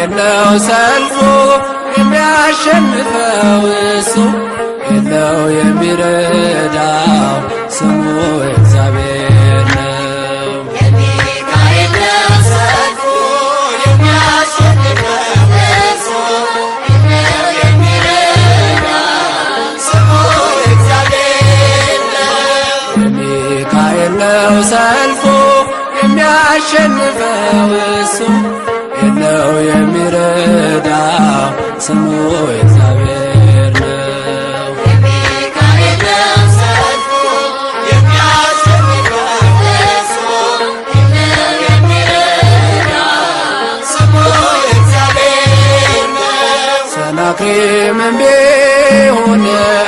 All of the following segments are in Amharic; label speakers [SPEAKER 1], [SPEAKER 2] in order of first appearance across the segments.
[SPEAKER 1] ሚካኤል ነው ሰልፉ የሚያሸንፈው እሱ የለው የሚረዳው ስሙ እግዚአብሔር ነው።
[SPEAKER 2] የሚካኤል ነው ሰልፉ የሚያሸንፈው እሱ የለው የሚረዳው ስሙ እግዚአብሔር ነው።
[SPEAKER 1] የሚካኤል ነው ሰልፉ የሚያሸንፈው እሱ የለው የሚረዳው ስሙ እግዚአብሔር ነው።
[SPEAKER 2] የሚካኤል ነው ሰልፉ የሚያሸንፈው እሱ የለው የሚረዳው ስሙ እግዚአብሔር ነው።
[SPEAKER 1] ሰናክሬምም ቢሆን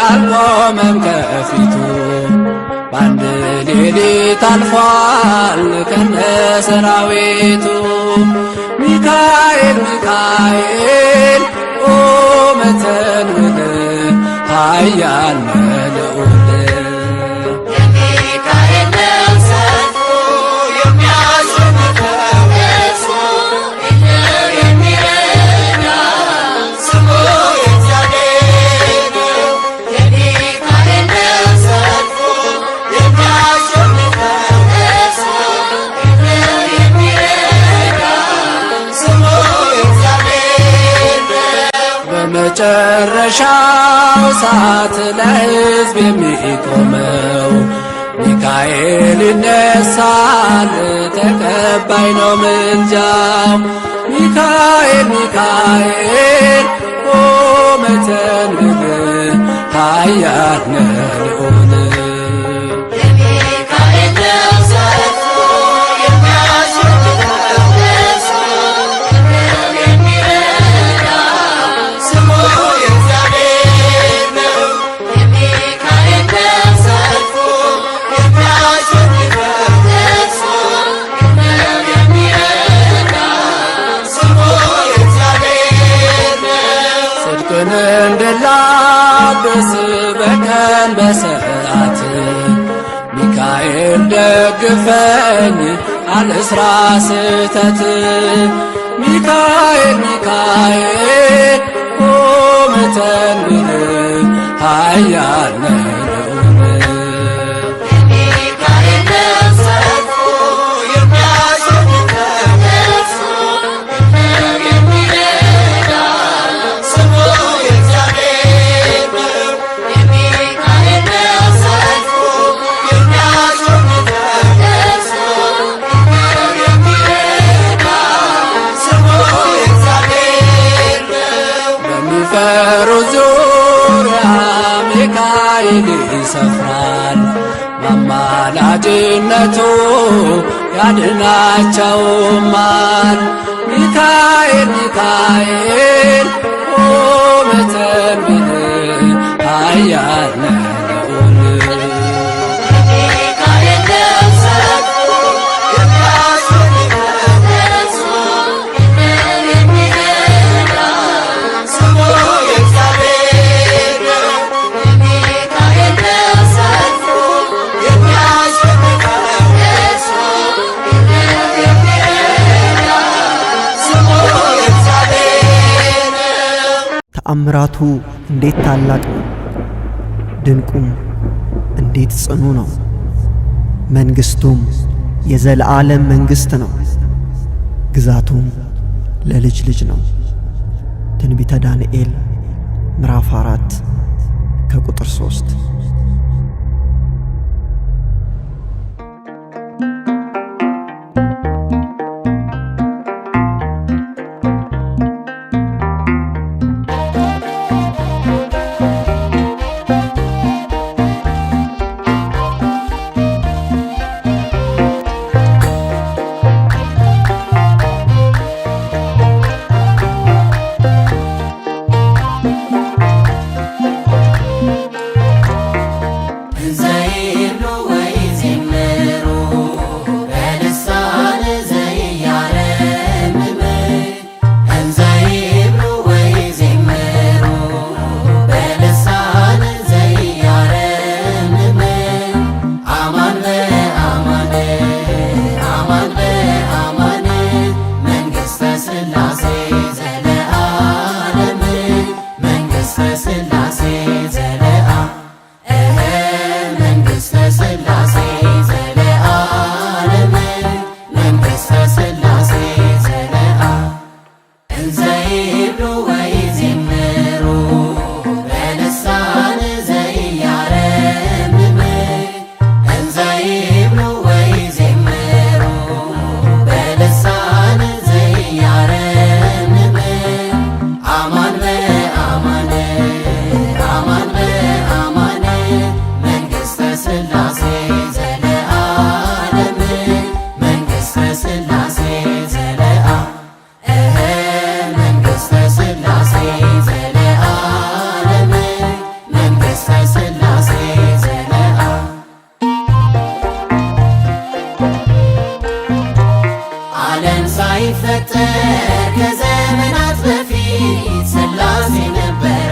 [SPEAKER 1] አልቆመም ከፊቱ በአንድ ሌሊት አልፏል ከነ ሰራዊቱ። ሚካኤል ሚካኤል ቁመተ ንዑድ ኃያል ልዑል
[SPEAKER 2] የሚካኤል ነው ሰልፉ የሚያሸንፈው እሱ የለው የሚረዳው ስሙ እግዚአብሔር ነው። የሚካኤል ነው ሰልፉ የሚያሸንፈው እሱ የለው የሚረዳው ስሙ እግዚአብሔር ነው።
[SPEAKER 1] በመጨረሻው ሰዓት ለሕዝብ የሚቆመው ሚካኤል ይነሳል ተቀባይ ነው ምልጃው። ሚካኤል ሚካኤል ቁመተ ንዑድ ኃያል ልዑል
[SPEAKER 2] የሚካኤል ነው ሰልፉ የሚያሸንፈው እሱ የለው የሚረዳው ስሙ እግዚአብሔር ነው። የሚካኤል ነው ሰልፉ የሚያሸንፈው እሱ የለው የሚረዳው ስሙ እግዚአብሔር ነው።
[SPEAKER 1] ጽድቅን እንድላበስ በቀን በሰዓት ሚካኤል ደግፈኝ አልስራ ስህተት። ሚካኤል ሚካኤል ቁመተ ንዑድ ኃያል ልዑል
[SPEAKER 2] የሚካኤል ነው ሰልፉ የሚያሸንፈው እሱ የለው የሚረዳው ስሙ እግዚአብሔር ነው። የሚካኤል ነው ሰልፉ የሚያሸንፈው እሱ የለው የሚረዳው ስሙ እግዚአብሔር ነው።
[SPEAKER 1] በሚፈሩ ዙሪያ ሚካኤል ይሰፍራል በአማላጅነቱ ያድናቸውማል። ሚካኤል ሚካኤል ቁመተ ንዑድ ኃያል ልዑል
[SPEAKER 2] የሚካኤል ነው ሰልፉ የሚያሸንፈው እሱ የለው የሚረዳው ስሙ እግዚአብሔር ነው። የሚካኤል ነው ሰልፉ የሚያሸንፈው እሱ የለው የሚረዳው ስሙ እግዚአብሔር ነው።
[SPEAKER 3] ተአምራቱ እንዴት ታላቅ ነው! ድንቁም እንዴት ጽኑ ነው! መንግሥቱም የዘለዓለም መንግሥት ነው፣ ግዛቱም ለልጅ ልጅ ነው። ትንቢተ ዳንኤል ምዕራፍ 4 ከቁጥር 3።
[SPEAKER 2] ሳይፈጠር ከዘመናት በፊት ሥላሴ ነበረ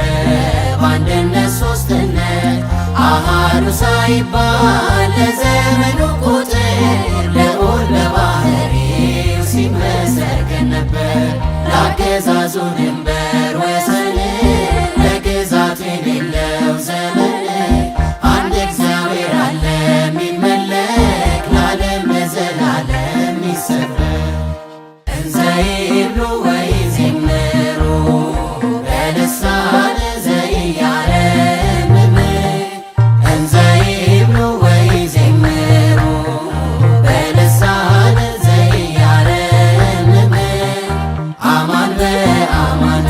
[SPEAKER 2] በአንድነት ሦስትነት አሃዱ ሳይባል ለዘመኑ ቁጥር ልዑል በባሕርዩ ሲመሰገን ነበር። ለአገዛዙ ድንበር ወሰን ለግዛቱ የሌለው ዘመን አንድ እግዚአብሔር አለ የሚመለክ ለዓለም ለዘላለም ይሰበክ። እንዘ ይብሉ ወይዜምሩ በልሳነ ዘኢያረምም እንዘ ይብሉ ወይዜምሩ በልሳነ ዘኢያረምም አማን በአማን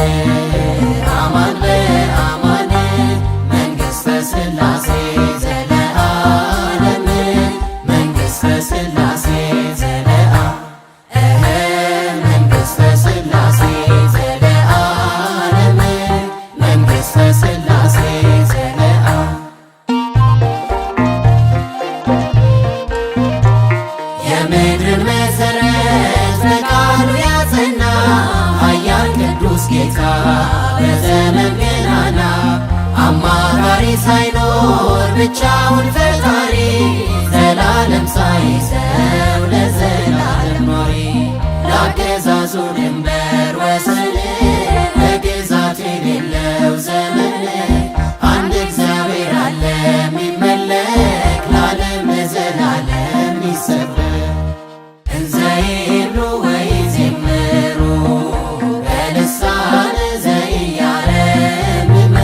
[SPEAKER 2] አማን በአማን መንግሥተ ሥላሴ ዘለዓለም መንግሥተ ሥላሴ መንግሥተ ሥላሴ ዘለዓለም መንግሥተ ሥላሴ ዘለዓለም የምድርን መሠረት በቃሉ ያጸና ኃያል ቅዱስ ጌታ በዘመን ገናና አማካሪ ሳይኖር ብቻውን ፈጣሪ ዘላለም ሳይዘው ለዘላለም ኖሪ ለአገዛዙ ድንበር ወሰን ለግዛቱ የሌለው ዘመን አንድ እግዚአብሔር አለ የሚመለክ ለዓለም ለዘላለም ይሰበክ። እንዘ ይብሉ ወይዜምሩ በልሳነ ዘኢያረምም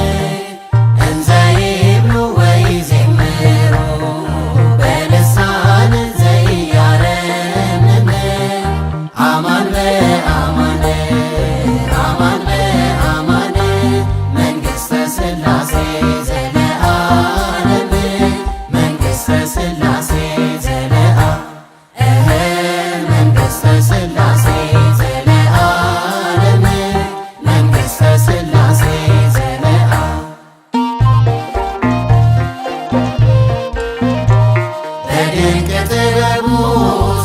[SPEAKER 2] እንዘ ይብሉ ወይዜምሩ በልሳነ ዘኢያረምም አማን በአማን አማን በአማን መንግሥተ ሥላሴ ዘለዓለም መንግሥተ ሥላሴ ዘለዓለም መንግሥተ ሥላሴ ዘለዓለም መንግሥተ ሥላሴ ዘለዓለም በድንቅ ጥበቡ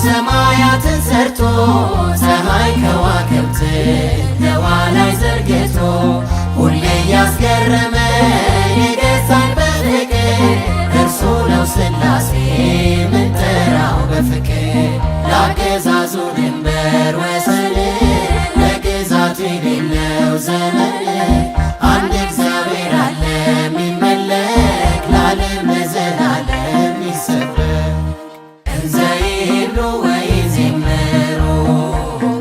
[SPEAKER 2] ሰማያትን ሰርቶ ፀሐይ ከዋክብትን ህዋ ላይ ዘርግቶ ሁሌ ያስገረመ የገዛን በፍቅር እርሱ ነው ሥላሴ ምንጠራው በፍቅር ለአገዛዙ ድንበር ወሰን ለግዛቱ የሌለው ዘመን አንድ እግዚአብሔር አለ የሚመለክ ለዓለም ለዘላለም ይሰበክ። እንዘ ይብሉ ወይዜምሩ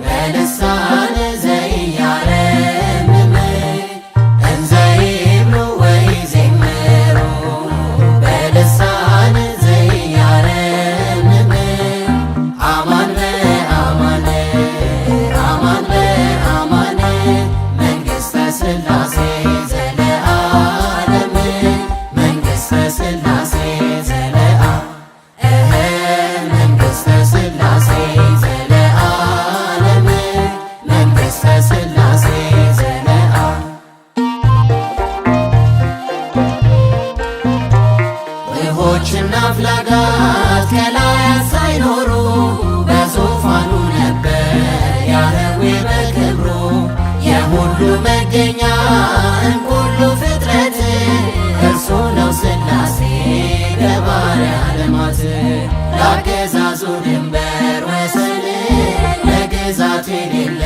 [SPEAKER 2] በልሳነ ዘኢያረምም እንዘ ይብሉ ወይዜምሩ በልሳነ ዘኢያረምም አማን በአማን አማን በአማን መንግሥተ ሥላሴ ዘለዓለም መንግሥተ ሥላሴ ዘለዓለም መንግሥተ ሥላሴ ዘለዓለም መንግሥተ ሥላሴ ዘለዓለም ውኆችና አፍላጋት ከላያት ሳይኖሩ በዙፋኑ ነበር ያህዌ በክብሩ የሁሉ መገኛ እምኩሉ ፍጥረት እርሱ ነው ሥላሴ ገባሬ ዓለማት ለአገዛዙ ድንበር ወሰን ለግዛቱ የሌለው